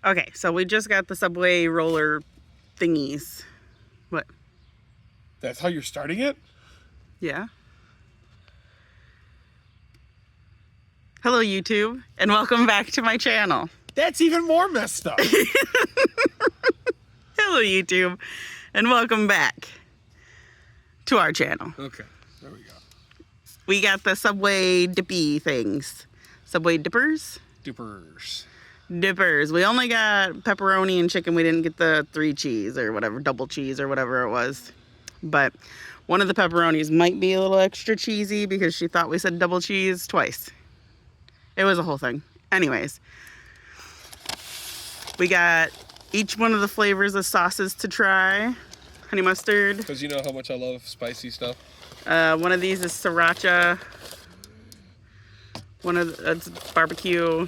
Okay, so we just got the Subway roller thingies. What? That's how you're starting it? Yeah. Hello, YouTube, and welcome back to my channel. That's even more messed up. Hello, YouTube, and welcome back to our channel. Okay, there we go. We got the Subway dippy things. Subway dippers? Dippers. Dippers. We only got pepperoni and chicken. We didn't get the 3 cheese or whatever, double cheese or whatever it was. But one of the pepperonis might be a little extra cheesy because she thought we said double cheese twice. It was a whole thing. Anyways, we got each one of the flavors of sauces to try. Honey mustard. Because you know how much I love spicy stuff. One of these is sriracha. One of that's barbecue.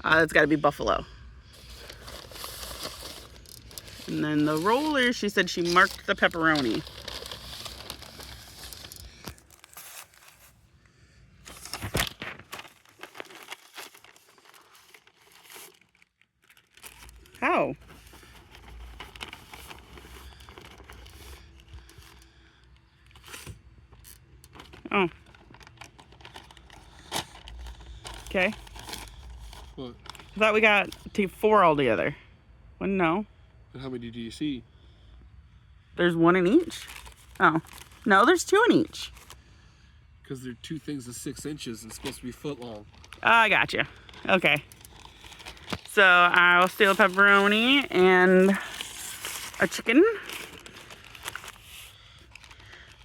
It's got to be buffalo. And then the roller, she said she marked the pepperoni. How? Oh. Okay. What? I thought we got 4 altogether. Well, no. And how many do you see? There's 1 in each? Oh. No, there's 2 in each. Because they're 2 things of 6 inches and supposed to be foot long. Oh, I got you. Okay. So I'll steal a pepperoni and a chicken.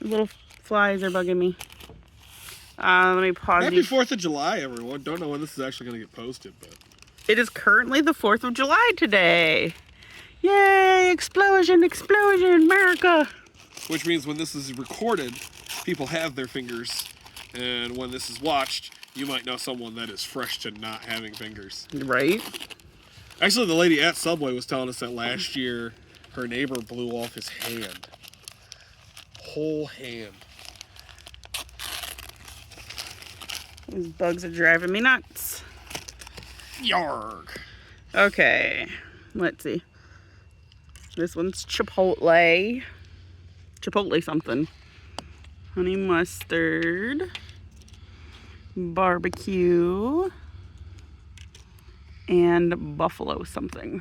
Little flies are bugging me. Let me pause. Happy 4th of July, everyone. Don't know when this is actually going to get posted, but It is currently the 4th of July today. Yay! Explosion, explosion, America! which means when this is recorded, people have their fingers, and when this is watched, you might know someone that is fresh to not having fingers. Right? Actually, the lady at Subway was telling us that last year her neighbor blew off his hand. Whole hand. These bugs are driving me nuts. Yarg. Okay, let's see. This one's chipotle. Chipotle something. Honey mustard. Barbecue. And buffalo something.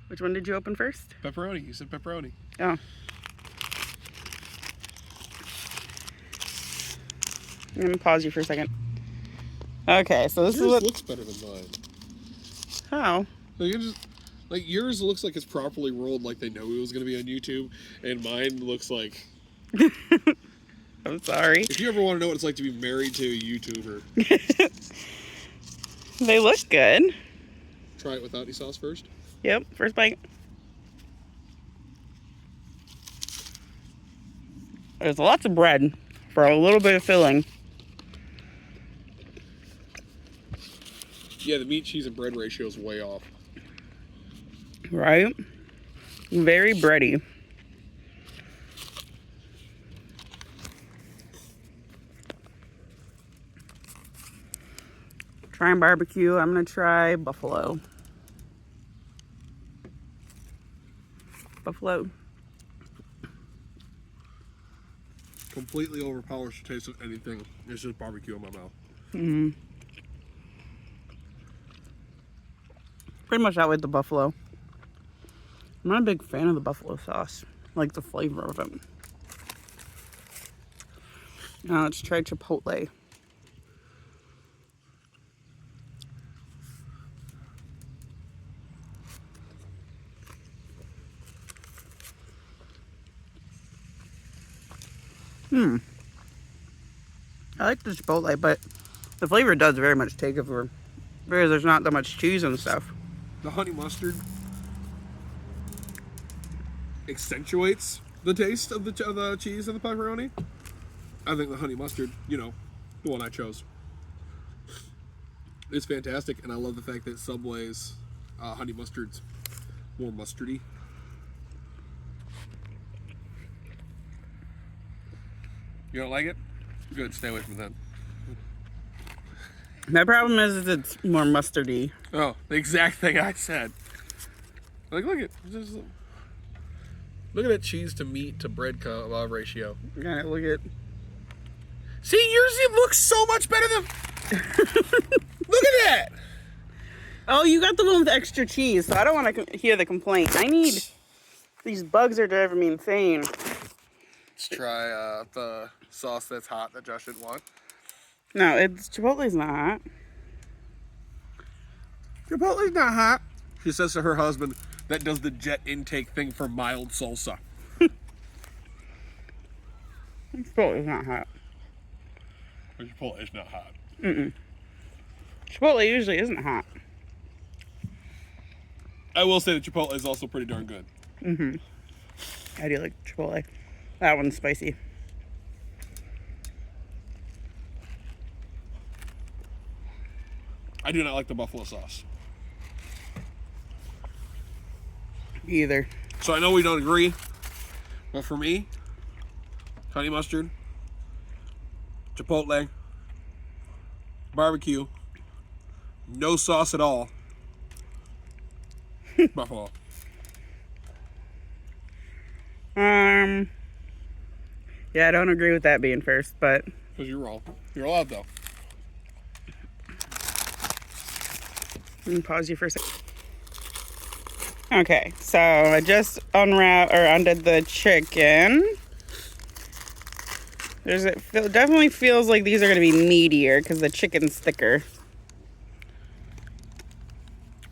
Which one did you open first? Pepperoni. You said pepperoni. Oh. Let me pause you for a second. Okay, so this Yours is what... looks better than mine. How? Like yours looks like it's properly rolled, like they know it was going to be on YouTube, and mine looks like... I'm sorry. If you ever want to know what it's like to be married to a YouTuber, They look good. try it without any sauce first. Yep, first bite. There's lots of bread for a little bit of filling. Yeah, the meat, cheese, and bread ratio is way off. Right? Very bready. Trying barbecue. I'm going to try buffalo. Buffalo. Completely overpowers the taste of anything. It's just barbecue in my mouth. Mm-hmm. Pretty much that with the buffalo. I'm not a big fan of the buffalo sauce. I like the flavor of it. Now let's try chipotle. I like the chipotle, but the flavor does very much take over because there's not that much cheese and stuff. The honey mustard accentuates the taste of the cheese and the pepperoni. I think the honey mustard, you know, the one I chose, is fantastic, and I love the fact that Subway's honey mustard's more mustardy. You don't like it? Good, stay away from that. My problem is it's more mustardy. Oh, the exact thing I said. Like, look at that cheese to meat to bread ratio. Yeah, look at. See, yours it looks so much better than. Look at that. Oh, you got the one with extra cheese, so I don't want to hear the complaint. I need. These bugs are driving me insane. Let's try the sauce that's hot that Josh didn't want. No, it's Chipotle's not hot. Chipotle's not hot. She says to her husband that does the jet intake thing for mild salsa. Chipotle's not hot. Chipotle's not hot. Chipotle usually isn't hot. I will say that Chipotle is also pretty darn good. I do like Chipotle. That one's spicy. I do not like the buffalo sauce. Either. So I know we don't agree, but for me, honey mustard, Chipotle, barbecue, no sauce at all, buffalo. Yeah, I don't agree with that being first, but Because you're wrong. You're allowed though. let me pause you for a second. Okay, so I just undid the chicken. Definitely feels like these are going to be meatier because the chicken's thicker.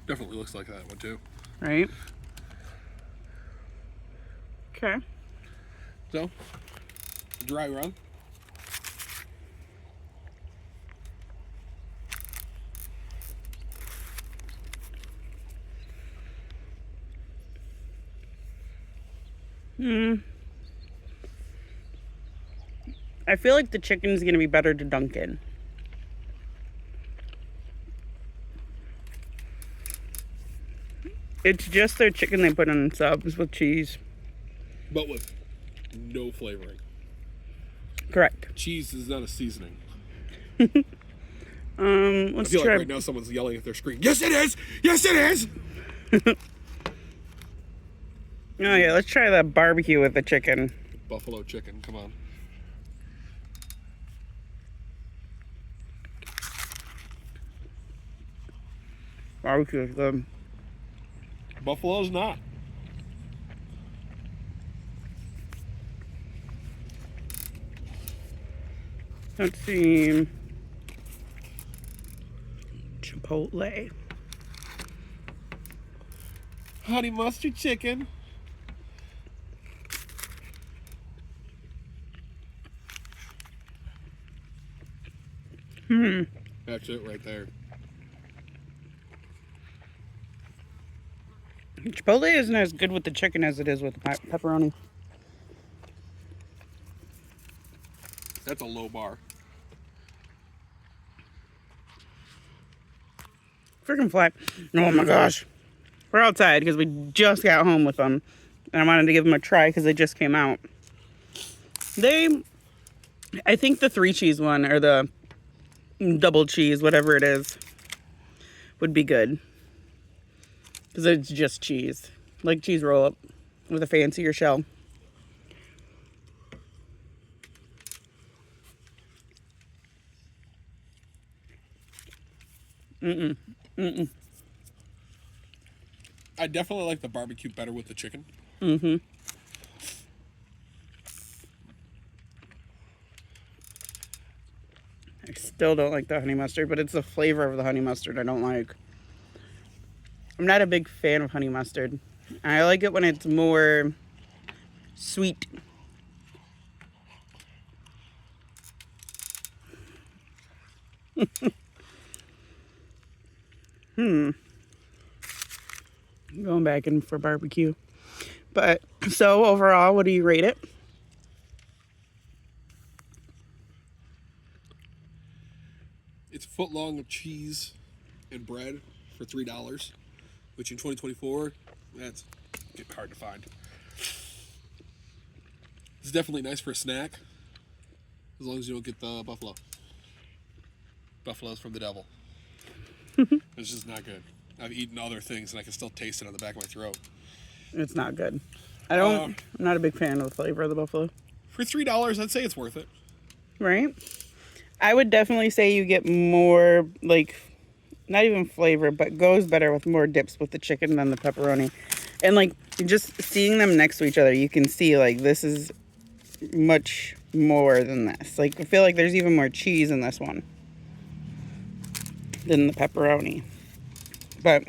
Definitely looks like that one too. Right? Okay. So, dry run. I feel like the chicken's going to be better to dunk in. It's just their chicken they put in subs with cheese. But with no flavoring. Correct. Cheese is not a seasoning. Let's I feel try. like right now someone's yelling at their screen. Yes, it is! Yes, it is! Oh yeah, let's try the barbecue with the chicken. Buffalo chicken, come on. Barbecue is good. Buffalo's not. Let's see. Chipotle. Honey mustard chicken. That's it right there. Chipotle isn't as good with the chicken as it is with the pepperoni. That's a low bar. Freaking flat. Oh my gosh. We're outside because we just got home with them. And I wanted to give them a try because they just came out. I think the 3 cheese one or the double cheese, whatever it is, would be good. Because it's just cheese. Like cheese roll up with a fancier shell. I definitely like the barbecue better with the chicken. I still don't like the honey mustard, but it's the flavor of the honey mustard I don't like. I'm not a big fan of honey mustard. I like it when it's more sweet. Going back in for barbecue. But so overall, what do you rate it? It's a foot long of cheese and bread for $3, which in 2024, that's hard to find. It's definitely nice for a snack, as long as you don't get the buffalo. Buffalo's from the devil. It's just not good. I've eaten other things and I can still taste it on the back of my throat. It's not good. I'm not a big fan of the flavor of the buffalo. For $3, I'd say it's worth it. Right? I would definitely say you get more, like, not even flavor, but goes better with more dips with the chicken than the pepperoni. And, like, just seeing them next to each other, you can see, like, this is much more than this. Like, I feel like there's even more cheese in this one than the pepperoni. But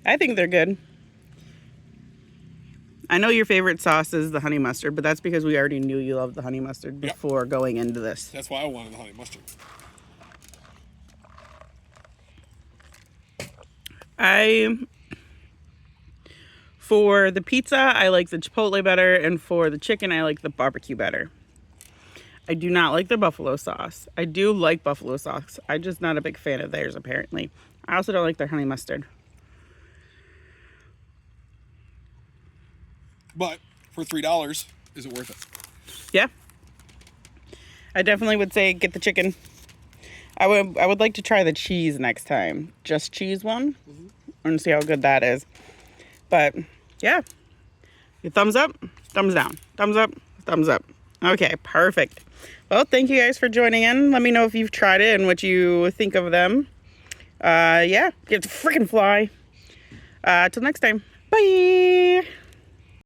I think they're good. I know your favorite sauce is the honey mustard, but that's because we already knew you loved the honey mustard before going into this. That's why I wanted the honey mustard. For the pizza, I like the chipotle better, and for the chicken, I like the barbecue better. I do not like the buffalo sauce. I do like buffalo sauce. I'm just not a big fan of theirs, apparently. I also don't like their honey mustard. But for $3, is it worth it? Yeah. I definitely would say get the chicken. I would like to try the cheese next time. Just cheese one. And see how good that is. But yeah. Your thumbs up, thumbs down. Thumbs up, thumbs up. Okay, perfect. Well, thank you guys for joining in. Let me know if you've tried it and what you think of them. Yeah, get the freaking fly. Till next time. Bye.